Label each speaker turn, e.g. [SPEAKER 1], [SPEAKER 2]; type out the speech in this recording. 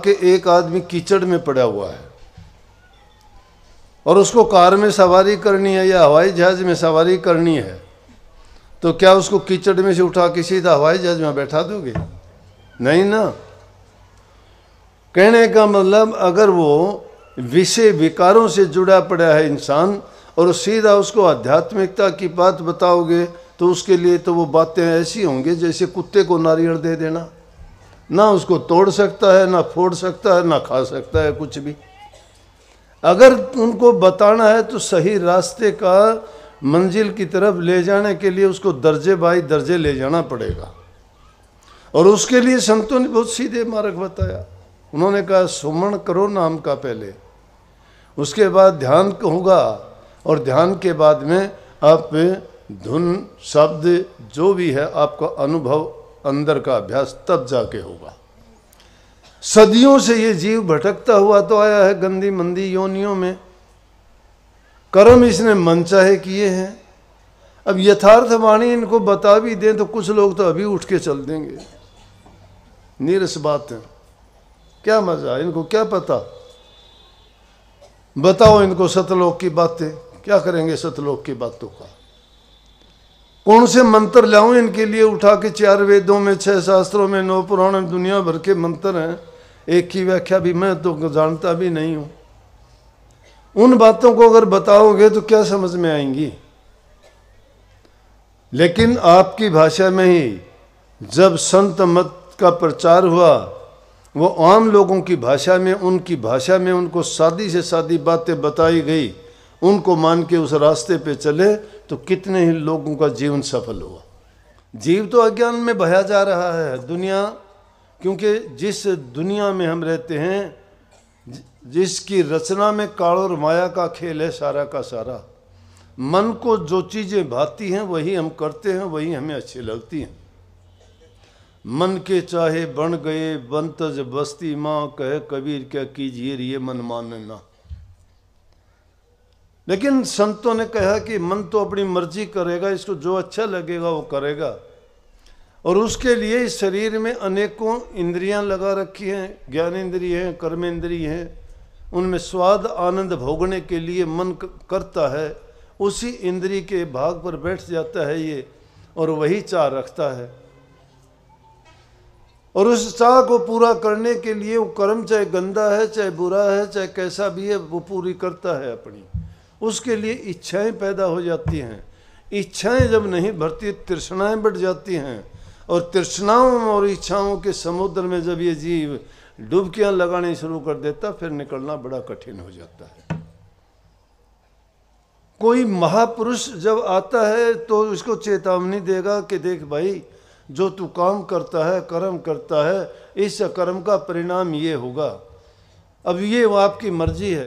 [SPEAKER 1] कि एक आदमी कीचड़ में पड़ा हुआ है और उसको कार में सवारी करनी है या हवाई जहाज में सवारी करनी है, तो क्या उसको कीचड़ में से उठा के सीधा हवाई जहाज में बैठा दोगे? नहीं ना। कहने का मतलब, अगर वो विषय विकारों से जुड़ा पड़ा है इंसान और सीधा उसको आध्यात्मिकता की बात बताओगे तो उसके लिए तो वो बातें ऐसी होंगी जैसे कुत्ते को नारियल दे देना। ना उसको तोड़ सकता है, ना फोड़ सकता है, ना खा सकता है कुछ भी। अगर उनको बताना है तो सही रास्ते का मंजिल की तरफ ले जाने के लिए उसको दर्जे बाई दर्जे ले जाना पड़ेगा। और उसके लिए संतों ने बहुत सीधे मार्ग बताया। उन्होंने कहा सुमन करो नाम का पहले, उसके बाद ध्यान होगा और ध्यान के बाद में आप धुन शब्द जो भी है आपका अनुभव अंदर का अभ्यास तब जाके होगा। सदियों से ये जीव भटकता हुआ तो आया है गंदी मंदी योनियों में, कर्म इसने मनचाहे किए हैं। अब यथार्थ वाणी इनको बता भी दें तो कुछ लोग तो अभी उठ के चल देंगे। नीरस बात है, क्या मजा, इनको क्या पता। बताओ इनको सतलोक की बातें, क्या करेंगे सतलोक की बातों का? कौन से मंत्र लाऊं इनके लिए उठा के? 4 वेदों में, 6 शास्त्रों में, 9 पुराण में दुनिया भर के मंत्र हैं, एक की व्याख्या भी मैं तो जानता भी नहीं हूं। उन बातों को अगर बताओगे तो क्या समझ में आएंगी? लेकिन आपकी भाषा में ही जब संत मत का प्रचार हुआ, वो आम लोगों की भाषा में, उनकी भाषा में उनको सादी से सादी बातें बताई गई, उनको मान के उस रास्ते पे चले तो कितने ही लोगों का जीवन सफल हुआ। जीव तो अज्ञान में बहा जा रहा है दुनिया, क्योंकि जिस दुनिया में हम रहते हैं, जिसकी रचना में काल और माया का खेल है सारा का सारा। मन को जो चीज़ें भाती हैं वही हम करते हैं, वही हमें अच्छी लगती हैं। मन के चाहे बन गए बंतज बस्ती माँ, कहे कबीर क्या कीजिए ये मन मानना। लेकिन संतों ने कहा कि मन तो अपनी मर्जी करेगा, इसको जो अच्छा लगेगा वो करेगा। और उसके लिए इस शरीर में अनेकों इंद्रियां लगा रखी हैं, ज्ञान इंद्रिय हैं, कर्म इंद्रिय हैं। उनमें स्वाद आनंद भोगने के लिए मन करता है, उसी इंद्रिय के भाग पर बैठ जाता है ये, और वही चाह रखता है। और उस चाह को पूरा करने के लिए वो कर्म चाहे गंदा है, चाहे बुरा है, चाहे कैसा भी है, वो पूरी करता है अपनी। उसके लिए इच्छाएं पैदा हो जाती हैं। इच्छाएं जब नहीं भरती, तृष्णाएं बढ़ जाती हैं। और तृष्णाओं और इच्छाओं के समुद्र में जब ये जीव डुबकियां लगानी शुरू कर देता, फिर निकलना बड़ा कठिन हो जाता है। कोई महापुरुष जब आता है तो उसको चेतावनी देगा कि देख भाई, जो तू काम करता है, कर्म करता है, इस कर्म का परिणाम ये होगा। अब ये वो आपकी मर्जी है।